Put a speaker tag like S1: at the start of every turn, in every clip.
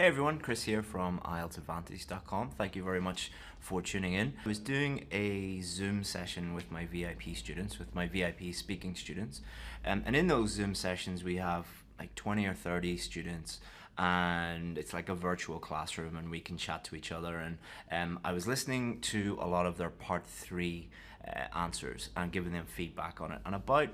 S1: Hey everyone, Chris here from IELTSadvantage.com. Thank you very much for tuning in. I was doing a Zoom session with my VIP students, with my VIP speaking students. And in those Zoom sessions, we have like 20 or 30 students, and it's like a virtual classroom and we can chat to each other. And I was listening to a lot of their part 3 answers and giving them feedback on it. And about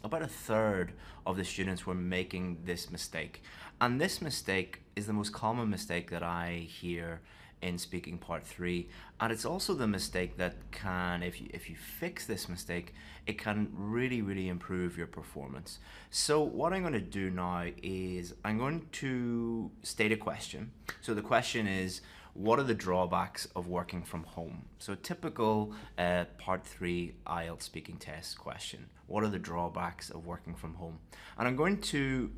S1: a third of the students were making this mistake. And this mistake is the most common mistake that I hear in speaking part 3. And it's also the mistake that can, if you fix this mistake, it can really improve your performance. So what I'm going to do now is I'm going to state a question. So the question is, what are the drawbacks of working from home? So typical part 3 IELTS speaking test question. What are the drawbacks of working from home? And I'm going to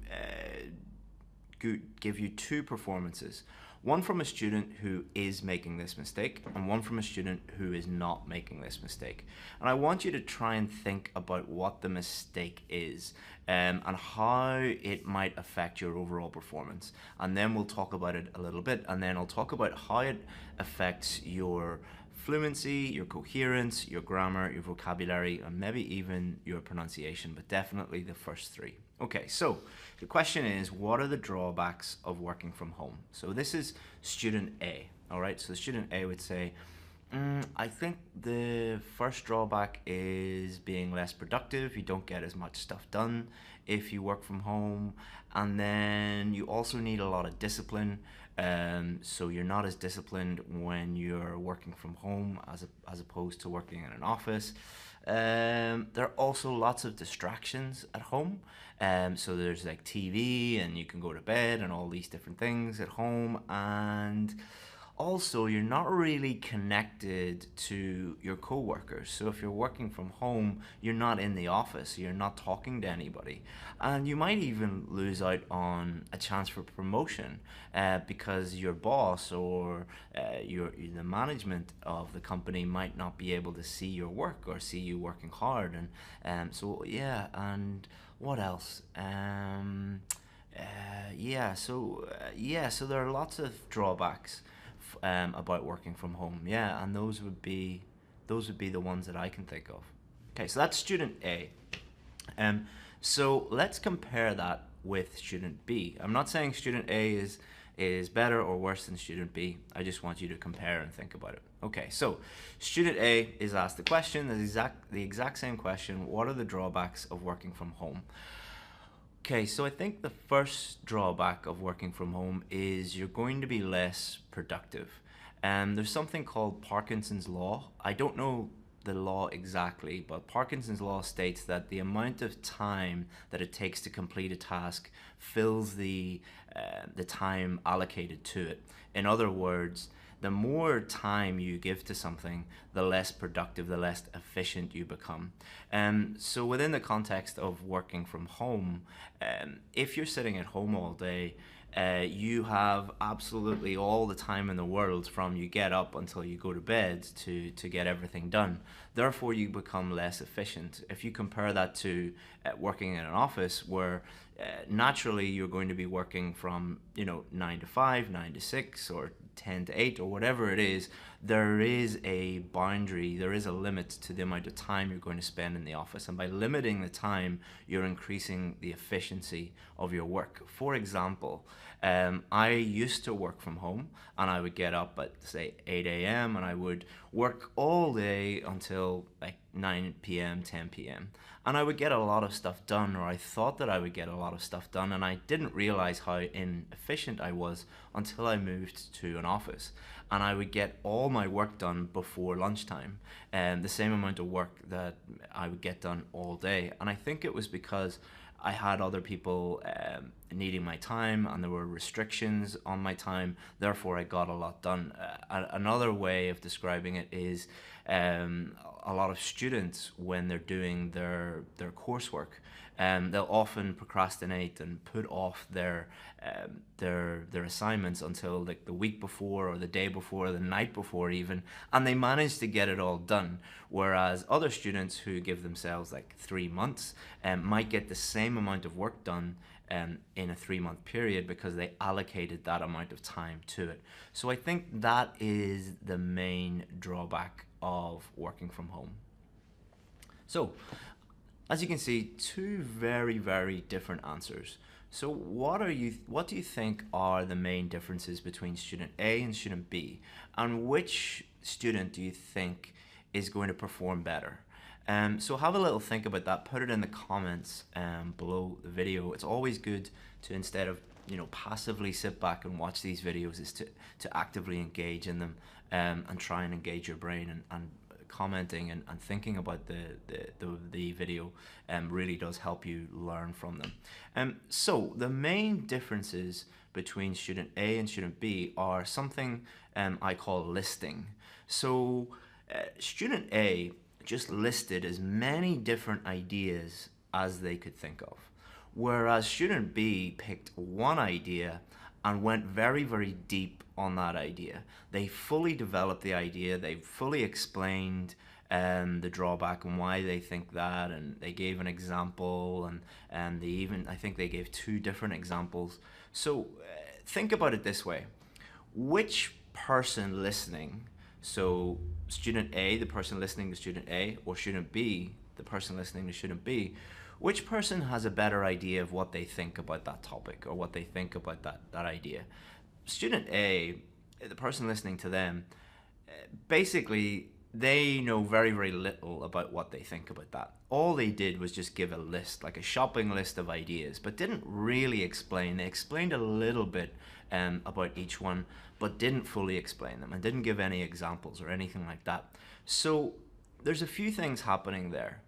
S1: give you 2 performances. One from a student who is making this mistake and one from a student who is not making this mistake. And I want you to try and think about what the mistake is and how it might affect your overall performance. And then we'll talk about it a little bit, and then I'll talk about how it affects your fluency, your coherence, your grammar, your vocabulary, and maybe even your pronunciation, but definitely the first 3. Okay, so the question is, what are the drawbacks of working from home? So this is student A, all right? So student A would say, I think the first drawback is being less productive. You don't get as much stuff done if you work from home. And then you also need a lot of discipline. So you're not as disciplined when you're working from home as opposed to working in an office. There are also lots of distractions at home. So there's like TV, and you can go to bed and all these different things at home. And also, you're not really connected to your co-workers. So if you're working from home, you're not in the office, you're not talking to anybody. And you might even lose out on a chance for promotion because your boss or the management of the company might not be able to see your work or see you working hard. And so what else? So there are lots of drawbacks about working from home, and those would be the ones that I can think of. Okay, so that's student A. So let's compare that with student B. I'm not saying student A is better or worse than student B. I just want you to compare and think about it. Okay, so student A is asked the question, the exact same question. What are the drawbacks of working from home? Okay, so I think the first drawback of working from home is you're going to be less productive. And there's something called Parkinson's law. I don't know the law exactly, but Parkinson's law states that the amount of time that it takes to complete a task fills the time allocated to it. In other words, the more time you give to something, the less productive, the less efficient you become. So within the context of working from home, if you're sitting at home all day, you have absolutely all the time in the world from you get up until you go to bed to get everything done. Therefore, you become less efficient. If you compare that to working in an office where naturally you're going to be working from 9 to 5, 9 to 6, or 10 to 8, or whatever it is, there is a boundary, there is a limit to the amount of time you're going to spend in the office. And by limiting the time, you're increasing the efficiency of your work. For example, I used to work from home, and I would get up at, say, 8 a.m. and I would work all day until like 9 p.m., 10 p.m. And I would get a lot of stuff done, or I thought that I would get a lot of stuff done, and I didn't realize how inefficient I was until I moved to an office. And I would get all my work done before lunchtime, and the same amount of work that I would get done all day. And I think it was because I had other people needing my time, and there were restrictions on my time. Therefore, I got a lot done. Another way of describing it is a lot of students, when they're doing their coursework, they'll often procrastinate and put off their assignments until like the week before, or the day before, or the night before even, and they manage to get it all done. Whereas other students who give themselves like 3 months might get the same amount of work done in a 3-month period because they allocated that amount of time to it. So I think that is the main drawback of working from home. So as you can see, two very, very different answers. So what do you think are the main differences between student A and student B? And which student do you think is going to perform better? So have a little think about that. Put it in the comments below the video. It's always good to, instead of passively sit back and watch these videos, is to actively engage in them and try and engage your brain, and commenting and thinking about the video really does help you learn from them. So the main differences between student A and student B are something I call listing. So student A just listed as many different ideas as they could think of, whereas student B picked one idea and went very, very deep on that idea. They fully developed the idea, they fully explained the drawback and why they think that, and they gave an example, and they even, I think they gave 2 different examples. So think about it this way. Which person listening, so student A, the person listening to student A, or student B, the person listening to student B, which person has a better idea of what they think about that topic or what they think about that idea? Student A, the person listening to them, basically they know very, very little about what they think about that. All they did was just give a list, like a shopping list of ideas, but didn't really explain. They explained a little bit about each one, but didn't fully explain them and didn't give any examples or anything like that. So there's a few things happening there.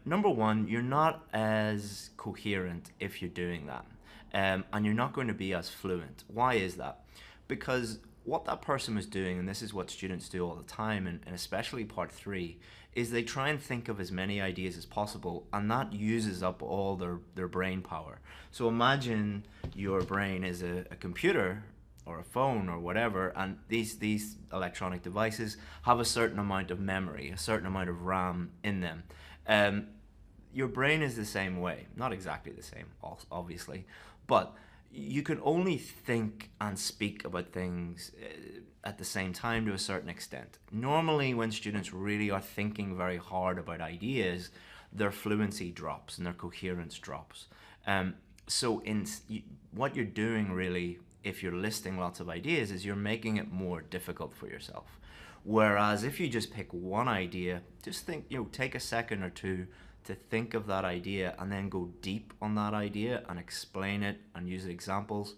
S1: Number one, you're not as coherent if you're doing that, and you're not going to be as fluent. Why is that? Because what that person was doing, and this is what students do all the time, and especially part 3, is they try and think of as many ideas as possible, and that uses up all their brain power. So imagine your brain is a computer or a phone or whatever, and these electronic devices have a certain amount of memory, a certain amount of RAM in them. Your brain is the same way, not exactly the same, obviously, but you can only think and speak about things at the same time to a certain extent. Normally, when students really are thinking very hard about ideas, their fluency drops and their coherence drops. So what you're doing really, if you're listing lots of ideas, is you're making it more difficult for yourself. Whereas if you just pick one idea, just think, take a second or two to think of that idea and then go deep on that idea and explain it and use examples.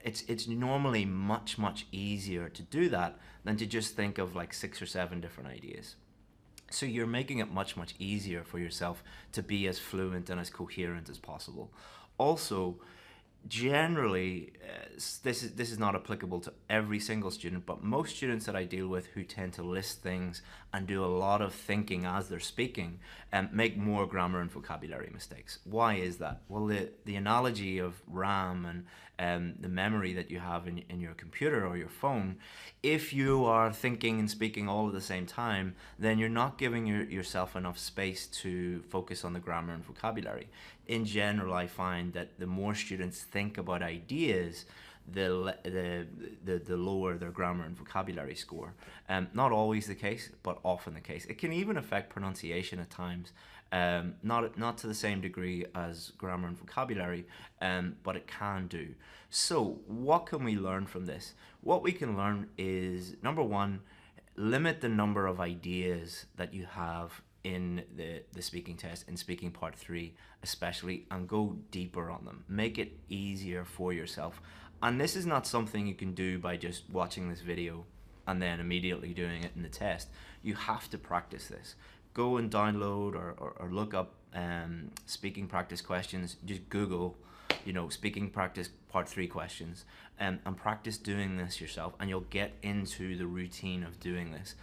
S1: It's normally much, much easier to do that than to just think of like 6 or 7 different ideas. So you're making it much, much easier for yourself to be as fluent and as coherent as possible. Also, generally, this is not applicable to every single student, but most students that I deal with who tend to list things and do a lot of thinking as they're speaking make more grammar and vocabulary mistakes. Why is that? Well, the analogy of RAM and the memory that you have in your computer or your phone, if you are thinking and speaking all at the same time, then you're not giving yourself enough space to focus on the grammar and vocabulary. In general, I find that the more students think about ideas, the lower their grammar and vocabulary score. Not always the case, but often the case. It can even affect pronunciation at times, not to the same degree as grammar and vocabulary, but it can do. So what can we learn from this? What we can learn is, number one, limit the number of ideas that you have in the speaking test, in speaking part 3 especially, and go deeper on them. Make it easier for yourself. And this is not something you can do by just watching this video and then immediately doing it in the test. You have to practice this. Go and download or look up speaking practice questions. Just Google, speaking practice part 3 questions, and practice doing this yourself, and you'll get into the routine of doing this.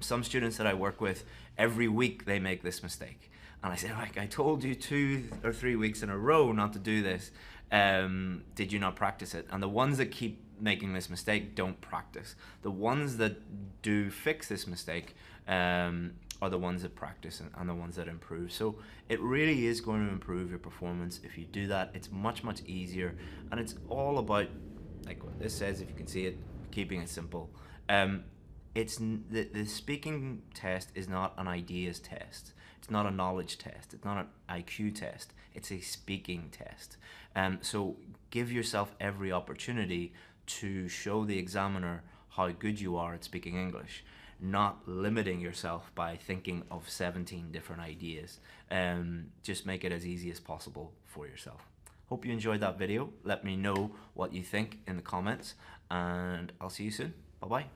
S1: Some students that I work with, every week they make this mistake. And I say, like, I told you 2 or 3 weeks in a row not to do this. Did you not practice it? And the ones that keep making this mistake don't practice. The ones that do fix this mistake are the ones that practice and the ones that improve. So it really is going to improve your performance if you do that. It's much easier, and it's all about, like what this says, if you can see it, keeping it simple. The speaking test is not an ideas test. It's not a knowledge test. It's not an IQ test. It's a speaking test. So give yourself every opportunity to show the examiner how good you are at speaking English, not limiting yourself by thinking of 17 different ideas. Just make it as easy as possible for yourself. Hope you enjoyed that video. Let me know what you think in the comments, and I'll see you soon. Bye-bye.